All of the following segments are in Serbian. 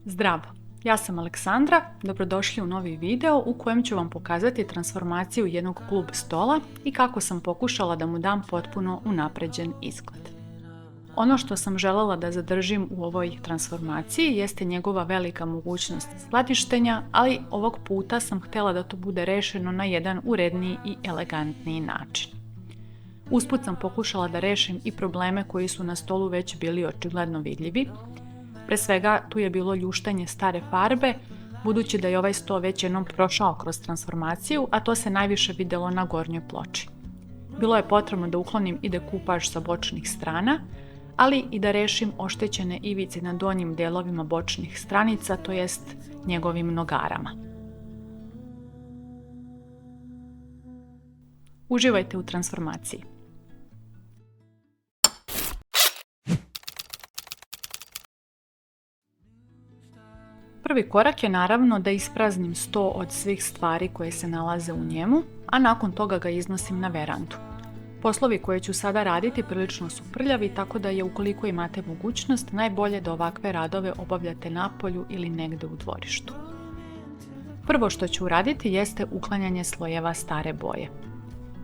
Zdravo! Ja sam Aleksandra, dobrodošli u novi video u kojem ću vam pokazati transformaciju jednog klub stola i kako sam pokušala da mu dam potpuno unapređen izgled. Ono što sam željela da zadržim u ovoj transformaciji jeste njegova velika mogućnost skladištenja, ali ovog puta sam htjela da to bude rešeno na jedan uredniji i elegantniji način. Usput sam pokušala da rešim i probleme koji su na stolu već bili očigledno vidljivi. Pre svega tu je bilo ljuštanje stare farbe, budući da je ovaj sto već jednom prošao kroz transformaciju, a to se najviše vidjelo na gornjoj ploči. Bilo je potrebno da uklonim i dekupaž sa bočnih strana, ali i da rešim oštećene ivice na donjim delovima bočnih stranica, to jest njegovim nogarama. Uživajte u transformaciji. Prvi korak je naravno da ispraznim sto od svih stvari koje se nalaze u njemu, a nakon toga ga iznosim na verandu. Poslovi koje ću sada raditi prilično su prljavi, tako da je ukoliko imate mogućnost, najbolje da ovakve radove obavljate napolju ili negde u dvorištu. Prvo što ću uraditi jeste uklanjanje slojeva stare boje.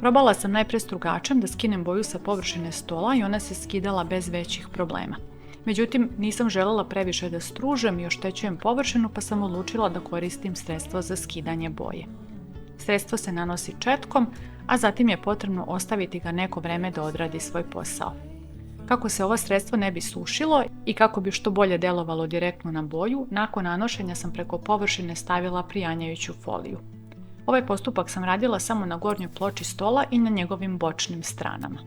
Probala sam najpre strugačem da skinem boju sa površine stola i ona se skidala bez većih problema. Međutim, nisam željela previše da stružem i oštećujem površinu, pa sam odlučila da koristim sredstvo za skidanje boje. Sredstvo se nanosi četkom, a zatim je potrebno ostaviti ga neko vreme da odradi svoj posao. Kako se ovo sredstvo ne bi sušilo i kako bi što bolje delovalo direktno na boju, nakon nanošenja sam preko površine stavila prijanjajuću foliju. Ovaj postupak sam radila samo na gornjoj ploči stola i na njegovim bočnim stranama.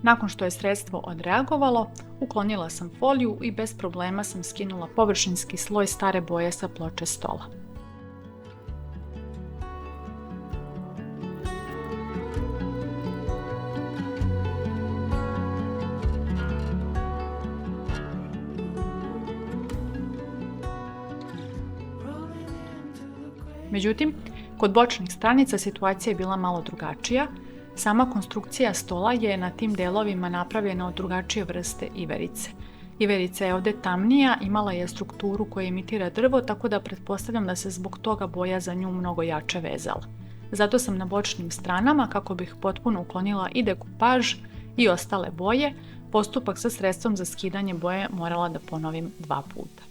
Nakon što je sredstvo odreagovalo, uklonila sam foliju i bez problema sam skinula površinski sloj stare boje sa ploče stola. Međutim, kod bočnih stranica situacija je bila malo drugačija. Sama konstrukcija stola je na tim delovima napravljena od drugačije vrste iverice. Iverica je ovdje tamnija, imala je strukturu koja imitira drvo, tako da pretpostavljam da se zbog toga boja za nju mnogo jače vezala. Zato sam na bočnim stranama, kako bih potpuno uklonila i dekupaž i ostale boje, postupak sa sredstvom za skidanje boje morala da ponovim 2 puta.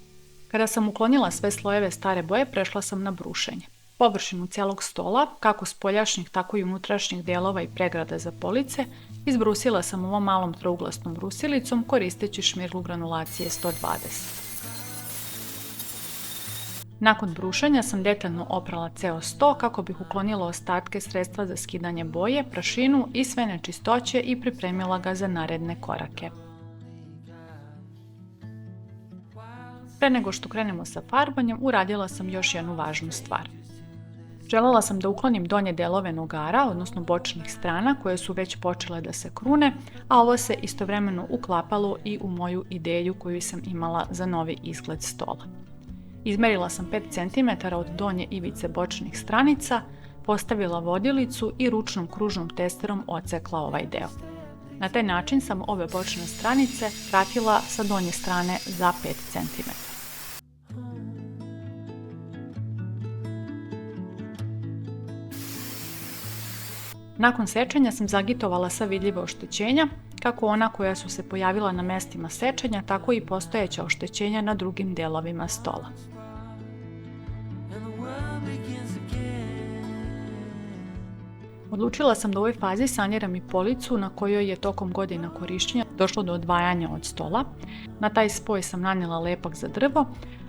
Kada sam uklonila sve slojeve stare boje, prešla sam na brušenje. Površinu cijelog stola, kako spoljašnjih tako i unutrašnjih delova i pregrada za police, izbrusila sam ovom malom trouglasnom brusilicom koristeći šmirglu granulacije 120. Nakon brušenja sam detaljno oprala ceo sto kako bih uklonila ostatke sredstva za skidanje boje, prašinu i sve nečistoće i pripremila ga za naredne korake. Pre nego što krenemo sa farbanjem, uradila sam još jednu važnu stvar. Željela sam da uklonim donje delove nogara, odnosno bočnih strana, koje su već počele da se krune, a ovo se istovremeno uklapalo i u moju ideju koju sam imala za novi izgled stola. Izmerila sam 5 cm od donje ivice bočnih stranica, postavila vodilicu i ručnom kružnom testerom odsekla ovaj deo. Na taj način sam ove bočne stranice kratila sa donje strane za 5 cm. Nakon sečenja sam zagitovala sva vidljiva oštećenja, kako ona koja su se pojavila na mestima sečenja, tako i postojeća oštećenja na drugim delovima stola. Odlučila sam da u ovoj fazi saniram i policu na kojoj je tokom godina korišćenja došlo do odvajanja od stola. Na taj spoj sam nanijela lepak za drvo,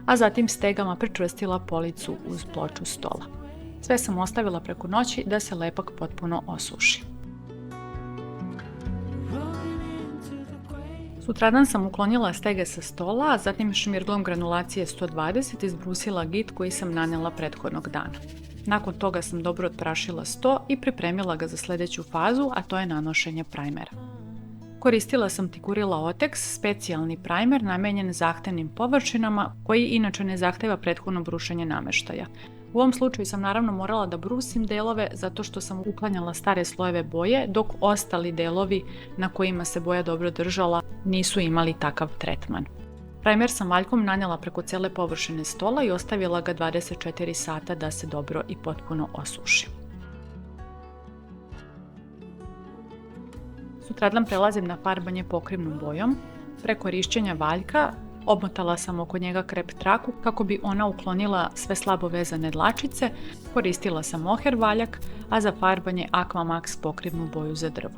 a zatim stegama pričvrstila policu uz ploču stola. Sve sam ostavila preko noći da se lepak potpuno osuši. Sutradan sam uklonila stege sa stola, a zatim šmirglom granulacije 120 izbrusila git koji sam nanijela prethodnog dana. Nakon toga sam dobro odprašila sto i pripremila ga za sljedeću fazu, a to je nanošenje primera. Koristila sam Tigurila Otex, specijalni primer namenjen zahtevnim površinama koji inače ne zahteva prethodno brušenje nameštaja. U ovom slučaju sam naravno morala da brusim delove zato što sam uklanjala stare slojeve boje, dok ostali delovi na kojima se boja dobro držala nisu imali takav tretman. Primer sam valjkom nanijela preko cijele površine stola i ostavila ga 24 sata da se dobro i potpuno osuši. Sutradan prelazim na farbanje pokrivnom bojom. Pre korišćenja valjka obmotala sam oko njega krep traku kako bi ona uklonila sve slabo vezane dlačice, koristila sam moher valjak, a za farbanje Aqua Max pokrivnu boju za drvo.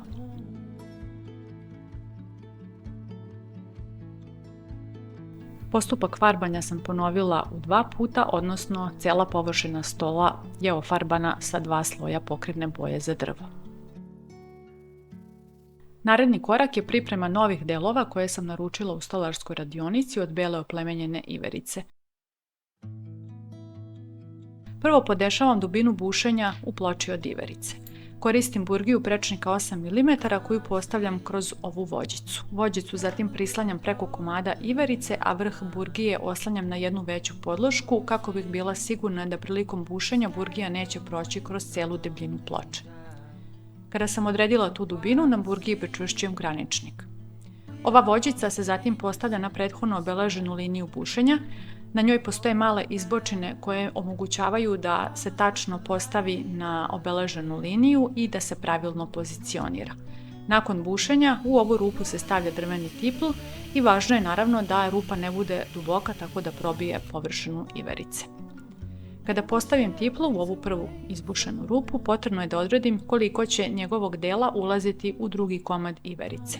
Postupak farbanja sam ponovila u 2 puta, odnosno cijela površina stola je ofarbana sa 2 sloja pokrivne boje za drvo. Naredni korak je priprema novih delova koje sam naručila u stolarskoj radionici od bele oplemenjene iverice. Prvo podešavam dubinu bušenja u ploči od iverice. Koristim burgiju prečnika 8 mm koju postavljam kroz ovu vođicu. Vođicu zatim prislanjam preko komada iverice, a vrh burgije oslanjam na jednu veću podlošku kako bih bila sigurna da prilikom bušenja burgija neće proći kroz cijelu debljinu ploče. Kada sam odredila tu dubinu, na burgiji pričvršćujem graničnik. Ova vođica se zatim postavlja na prethodno obeleženu liniju bušenja. Na njoj postoje male izbočine koje omogućavaju da se tačno postavi na obeleženu liniju i da se pravilno pozicionira. Nakon bušenja u ovu rupu se stavlja drveni tipl i važno je naravno da rupa ne bude duboka tako da probije površinu iverice. Kada postavim tiplu u ovu prvu izbušenu rupu, potrebno je da odredim koliko će njegovog dela ulaziti u drugi komad iverice.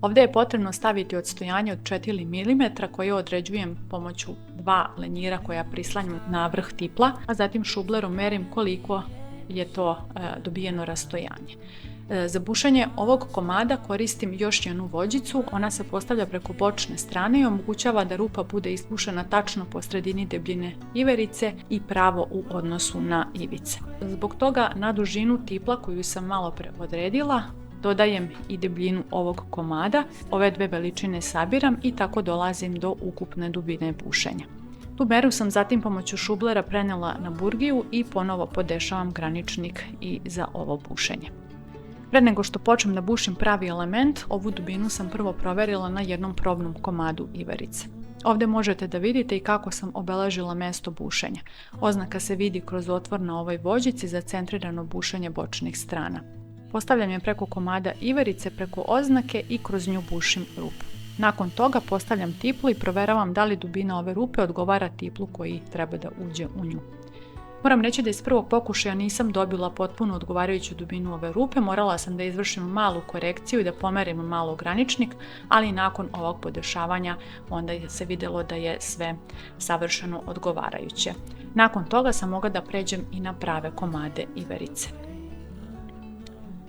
Ovdje je potrebno staviti odstojanje od 4 mm koje određujem pomoću 2 lenjira koja prislanjam na vrh tipla, a zatim šublerom merim koliko je to dobijeno rastojanje. Za bušenje ovog komada koristim još jednu vođicu, ona se postavlja preko bočne strane i omogućava da rupa bude isbušena tačno po sredini debljine iverice i pravo u odnosu na ivice. Zbog toga na dužinu tipla koju sam malo pre odredila, dodajem i debljinu ovog komada, ove dve veličine sabiram i tako dolazim do ukupne dubine bušenja. Tu meru sam zatim pomoću šublera prenela na burgiju i ponovo podešavam graničnik i za ovo bušenje. Pre nego što počnem da bušim pravi element, ovu dubinu sam prvo proverila na jednom probnom komadu iverice. Ovdje možete da vidite i kako sam obeležila mesto bušenja. Oznaka se vidi kroz otvor na ovoj vođici za centrirano bušenje bočnih strana. Postavljam je preko komada iverice, preko oznake i kroz nju bušim rupu. Nakon toga postavljam tiplu i proveravam da li dubina ove rupe odgovara tiplu koji treba da uđe u nju. Moram reći da iz prvog pokušaja nisam dobila potpuno odgovarajuću dubinu ove rupe, morala sam da izvršim malu korekciju i da pomerim malo graničnik, ali nakon ovog podešavanja onda se vidjelo da je sve savršeno odgovarajuće. Nakon toga sam mogla da pređem i na prave komade iverice.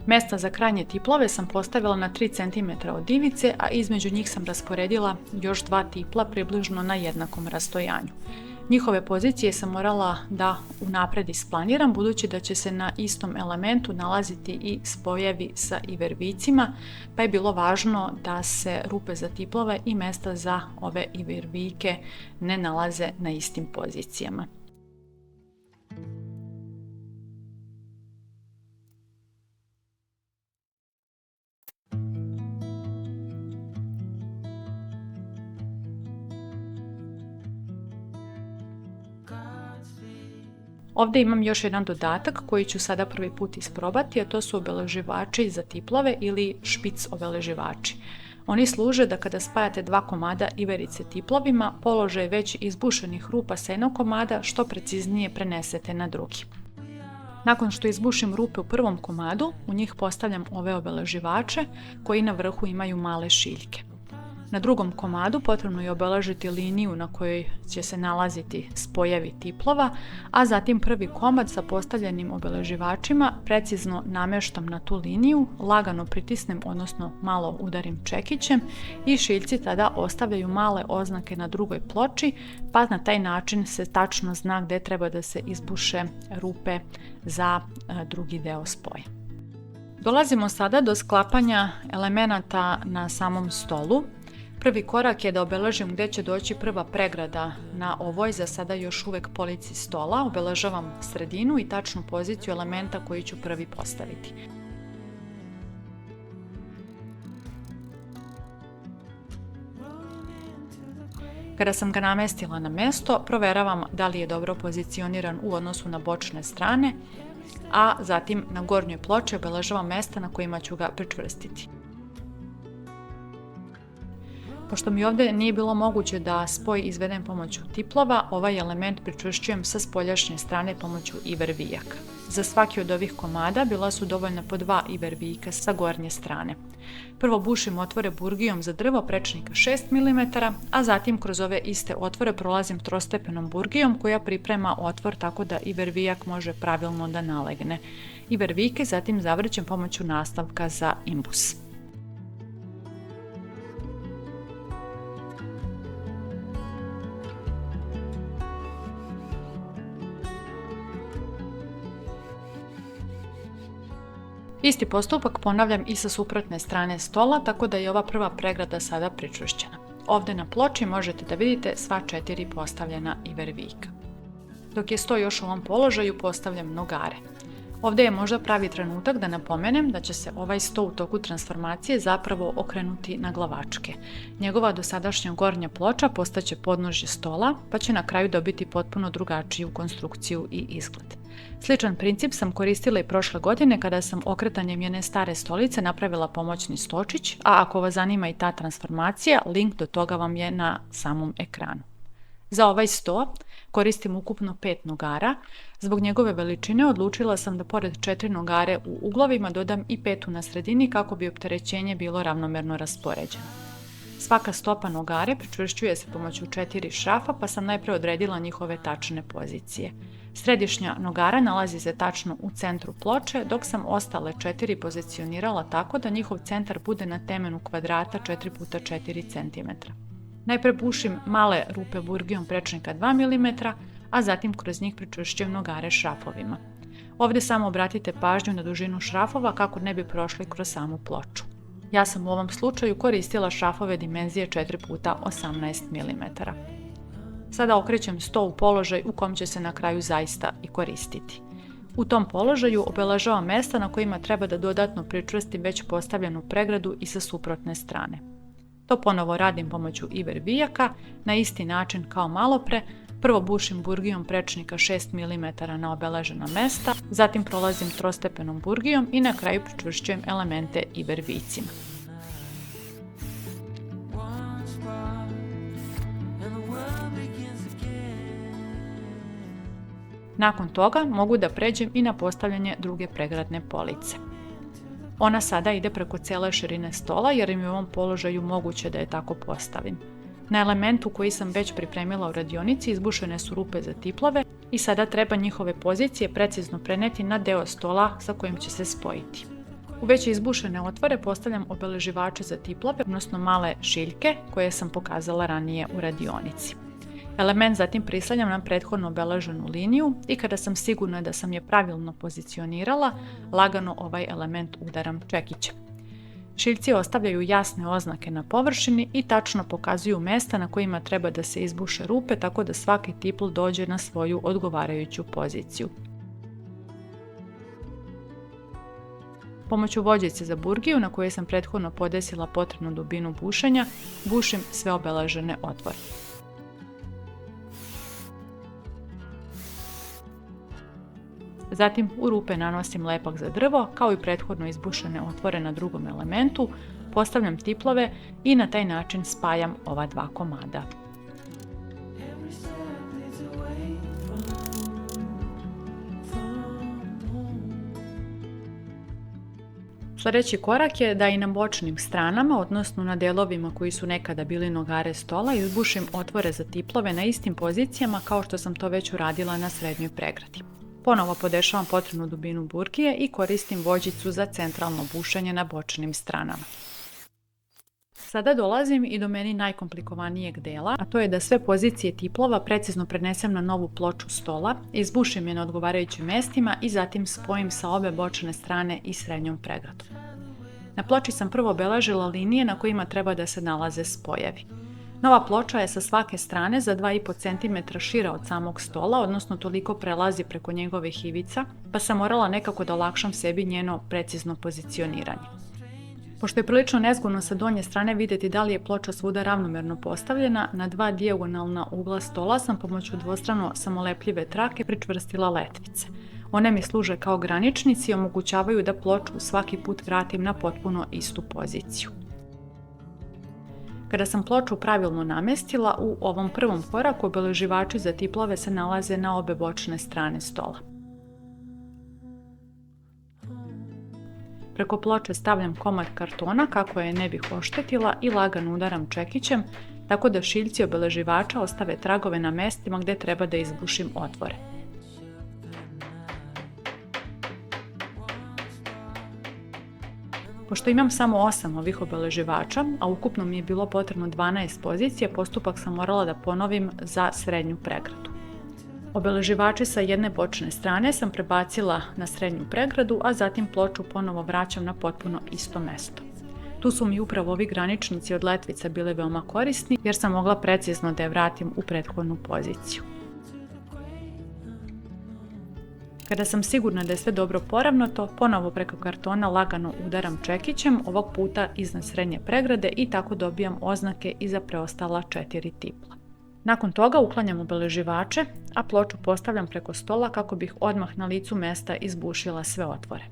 Mesta za krajnje tiplove sam postavila na 3 cm od ivice, a između njih sam rasporedila još 2 tipla približno na jednakom rastojanju. Njihove pozicije sam morala da unapred isplaniram, budući da će se na istom elementu nalaziti i spojevi sa ivervicima, pa je bilo važno da se rupe za tiplove i mesta za ove ivervike ne nalaze na istim pozicijama. Ovdje imam još jedan dodatak koji ću sada prvi put isprobati, a to su obeleživači za tiplove ili špic obeleživači. Oni služe da kada spajate 2 komada iverice tiplovima, položaj već izbušenih rupa sa jednog komada što preciznije prenesete na drugi. Nakon što izbušim rupe u prvom komadu, u njih postavljam ove obeleživače koji na vrhu imaju male šiljke. Na drugom komadu potrebno je obeležiti liniju na kojoj će se nalaziti spojevi tiplova, a zatim prvi komad sa postavljenim obeleživačima precizno namještam na tu liniju, lagano pritisnem, odnosno malo udarim čekićem i šiljci tada ostavljaju male oznake na drugoj ploči, pa na taj način se tačno zna gdje treba da se izbuše rupe za drugi deo spoja. Dolazimo sada do sklapanja elemenata na samom stolu. Prvi korak je da obeležim gdje će doći prva pregrada na ovoj za sada još uvijek polici stola. Obeležavam sredinu i tačnu poziciju elementa koji ću prvi postaviti. Kada sam ga namestila na mesto, proveravam da li je dobro pozicioniran u odnosu na bočne strane, a zatim na gornjoj ploči obeležavam mesta na kojima ću ga pričvrstiti. Pošto mi ovdje nije bilo moguće da spoj izvedem pomoću tiplova, ovaj element pričvršćujem sa spoljašnje strane pomoću iver vijaka. Za svaki od ovih komada bila su dovoljna po 2 iver vijka sa gornje strane. Prvo bušim otvore burgijom za drvo prečnika 6 mm, a zatim kroz ove iste otvore prolazim trostepenom burgijom koja priprema otvor tako da iver vijak može pravilno da nalegne. Iver vijke zatim zavrćem pomoću nastavka za imbus. Isti postupak ponavljam i sa suprotne strane stola, tako da je ova prva pregrada sada pričvršćena. Ovdje na ploči možete da vidite sva 4 postavljena iver vijka. Dok je sto još u ovom položaju, postavljam nogare. Ovdje je možda pravi trenutak da napomenem da će se ovaj sto u toku transformacije zapravo okrenuti na glavačke. Njegova dosadašnja gornja ploča postaće podnožje stola, pa će na kraju dobiti potpuno drugačiju konstrukciju i izgled. Sličan princip sam koristila i prošle godine kada sam okretanjem jedne stare stolice napravila pomoćni stočić, a ako vas zanima i ta transformacija, link do toga vam je na samom ekranu. Za ovaj sto koristim ukupno 5 nogara. Zbog njegove veličine odlučila sam da pored 4 nogare u uglovima dodam i 5 na sredini kako bi opterećenje bilo ravnomerno raspoređeno. Svaka stopa nogare pričvršćuje se pomoću 4 šrafa, pa sam najprije odredila njihove tačne pozicije. Središnja nogara nalazi se tačno u centru ploče, dok sam ostale 4 pozicionirala tako da njihov centar bude na temenu kvadrata 4x4 cm. Najprije bušim male rupe burgijom prečnika 2 mm, a zatim kroz njih pričvršćujem nogare šrafovima. Ovdje samo obratite pažnju na dužinu šrafova kako ne bi prošli kroz samu ploču. Ja sam u ovom slučaju koristila šrafove dimenzije 4x18 mm. Sada okrećem sto u položaj u kom će se na kraju zaista i koristiti. U tom položaju obeležavam mesta na kojima treba da dodatno pričvrstim već postavljenu pregradu i sa suprotne strane. To ponovo radim pomoću iver vijaka na isti način kao malopre. Prvo bušim burgijom prečnika 6 mm na obeležena mesta, zatim prolazim trostepenom burgijom i na kraju pričvršćujem elemente iver vijcima. Nakon toga mogu da pređem i na postavljanje druge pregradne police. Ona sada ide preko cijele širine stola jer mi je u ovom položaju moguće da je tako postavim. Na elementu koji sam već pripremila u radionici izbušene su rupe za tiplove i sada treba njihove pozicije precizno preneti na deo stola sa kojim će se spojiti. U već izbušene otvore postavljam obeleživače za tiplove, odnosno male šiljke koje sam pokazala ranije u radionici. Element zatim prislanjam na prethodno obeleženu liniju i kada sam sigurna da sam je pravilno pozicionirala, lagano ovaj element udaram čekićem. Šiljci ostavljaju jasne oznake na površini i tačno pokazuju mesta na kojima treba da se izbuše rupe tako da svaki tipl dođe na svoju odgovarajuću poziciju. Pomoću vođice za burgiju na kojoj sam prethodno podesila potrebnu dubinu bušenja, bušim sve obeležene otvore. Zatim u rupe nanosim lepak za drvo, kao i prethodno izbušene otvore na drugom elementu, postavljam tiplove i na taj način spajam ova dva komada. Sljedeći korak je da i na bočnim stranama, odnosno na delovima koji su nekada bili nogare stola, izbušim otvore za tiplove na istim pozicijama kao što sam to već uradila na srednjoj pregradi. Ponovo podešavam potrebnu dubinu burgije i koristim vođicu za centralno bušenje na bočnim stranama. Sada dolazim i do meni najkomplikovanijeg dela, a to je da sve pozicije tiplova precizno prenesem na novu ploču stola, izbušim je na odgovarajućim mestima i zatim spojim sa obe bočne strane i srednjom pregradom. Na ploči sam prvo obeležila linije na kojima treba da se nalaze spojevi. Nova ploča je sa svake strane za 2,5 cm šira od samog stola, odnosno toliko prelazi preko njegovih ivica, pa sam morala nekako da olakšam sebi njeno precizno pozicioniranje. Pošto je prilično nezgodno sa donje strane vidjeti da li je ploča svuda ravnomjerno postavljena, na 2 dijagonalna ugla stola sam pomoću dvostrano samolepljive trake pričvrstila letvice. One mi služe kao graničnici i omogućavaju da ploču svaki put vratim na potpuno istu poziciju. Kada sam ploču pravilno namjestila, u ovom prvom koraku obeleživači za tiplove se nalaze na obe bočne strane stola. Preko ploče stavljam komad kartona kako je ne bih oštetila i lagano udaram čekićem, tako da šiljci obeleživača ostave tragove na mjestima gdje treba da izbušim otvore. Pošto imam samo 8 ovih obeleživača, a ukupno mi je bilo potrebno 12 pozicija, postupak sam morala da ponovim za srednju pregradu. Obeleživači sa jedne bočne strane sam prebacila na srednju pregradu, a zatim ploču ponovo vraćam na potpuno isto mesto. Tu su mi upravo ovi graničnici od letvica bili veoma korisni jer sam mogla precizno da je vratim u prethodnu poziciju. Kada sam sigurna da je sve dobro poravnato, ponovo preko kartona lagano udaram čekićem, ovog puta iznad srednje pregrade i tako dobijam oznake i za preostala 4 tipla. Nakon toga uklanjam obeleživače, a ploču postavljam preko stola kako bih odmah na licu mesta izbušila sve otvore.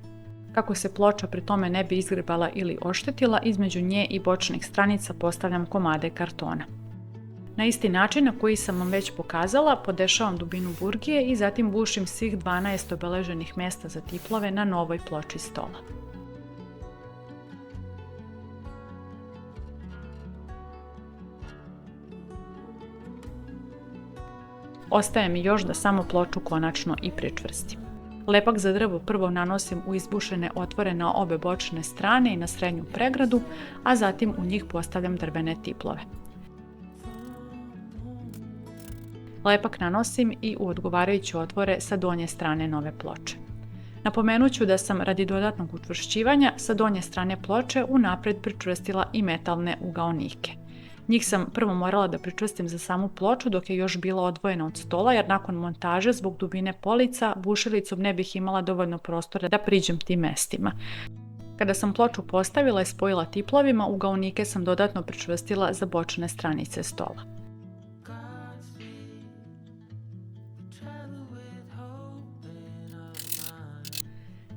Kako se ploča pri tome ne bi izgrebala ili oštetila, između nje i bočnih stranica postavljam komade kartona. Na isti način na koji sam vam već pokazala, podešavam dubinu burgije i zatim bušim svih 12 obeleženih mjesta za tiplove na novoj ploči stola. Ostaje mi još da samo ploču konačno i pričvrstim. Lepak za drvo prvo nanosim u izbušene otvore na obe bočne strane i na srednju pregradu, a zatim u njih postavljam drvene tiplove. Lepak nanosim i u odgovarajuće otvore sa donje strane nove ploče. Napomenut ću da sam radi dodatnog učvršćivanja sa donje strane ploče unaprijed pričvrstila i metalne ugaonike. Njih sam prvo morala da pričvrstim za samu ploču dok je još bila odvojena od stola, jer nakon montaže zbog dubine polica bušilicom ne bih imala dovoljno prostora da priđem tim mestima. Kada sam ploču postavila i spojila tiplovima, ugaonike sam dodatno pričvrstila za bočne stranice stola.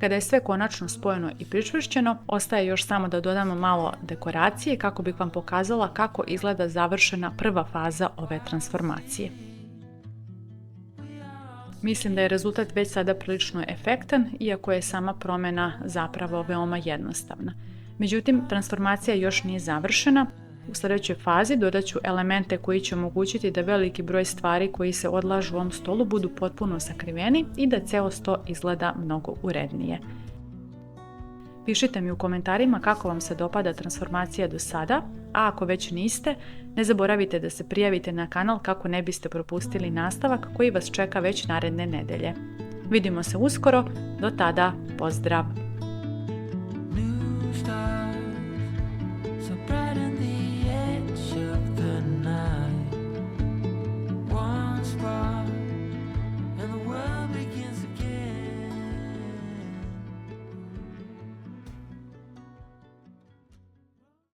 Kada je sve konačno spojeno i pričvršćeno, ostaje još samo da dodamo malo dekoracije kako bih vam pokazala kako izgleda završena prva faza ove transformacije. Mislim da je rezultat već sada prilično efektan, iako je sama promjena zapravo veoma jednostavna. Međutim, transformacija još nije završena. U sljedećoj fazi dodat ću elemente koji će omogućiti da veliki broj stvari koji se odlažu u ovom stolu budu potpuno sakriveni i da ceo sto izgleda mnogo urednije. Pišite mi u komentarima kako vam se dopada transformacija do sada, a ako već niste, ne zaboravite da se prijavite na kanal kako ne biste propustili nastavak koji vas čeka već naredne nedelje. Vidimo se uskoro, do tada pozdrav!